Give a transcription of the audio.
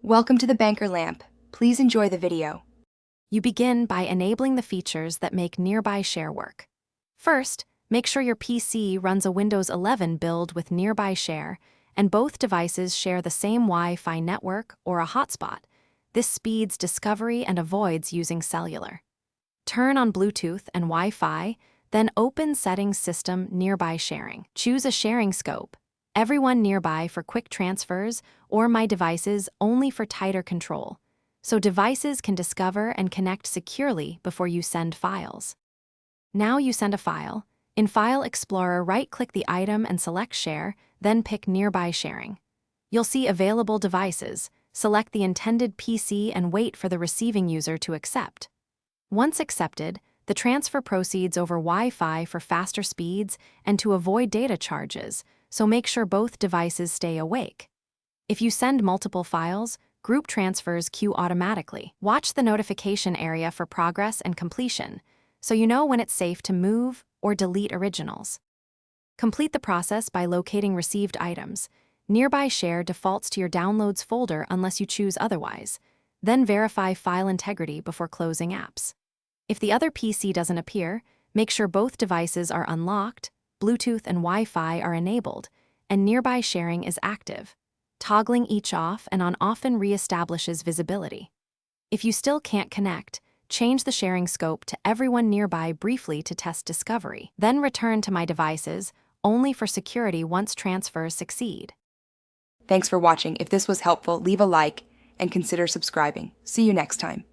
Welcome to the Banker Lamp. Please enjoy the video. You begin by enabling the features that make Nearby Share work. First, make sure your PC runs a Windows 11 build with Nearby Share, and both devices share the same Wi-Fi network or a hotspot. This speeds discovery and avoids using cellular. Turn on Bluetooth and Wi-Fi, then open Settings System Nearby Sharing. Choose a sharing scope, Everyone Nearby for quick transfers, or My Devices only for tighter control, so devices can discover and connect securely before you send files. Now you send a file. In File Explorer, right-click the item and select Share, then pick Nearby Sharing. You'll see available devices. Select the intended PC and wait for the receiving user to accept. Once accepted, the transfer proceeds over Wi-Fi for faster speeds and to avoid data charges, so make sure both devices stay awake. If you send multiple files, group transfers queue automatically. Watch the notification area for progress and completion, so you know when it's safe to move or delete originals. Complete the process by locating received items. Nearby Share defaults to your Downloads folder unless you choose otherwise. Then verify file integrity before closing apps. If the other PC doesn't appear, make sure both devices are unlocked, Bluetooth and Wi-Fi are enabled, and Nearby Sharing is active. Toggling each off and on often reestablishes visibility. If you still can't connect, change the sharing scope to Everyone Nearby briefly to test discovery. Then return to My Devices, only for security once transfers succeed. Thanks for watching. If this was helpful, leave a like and consider subscribing. See you next time.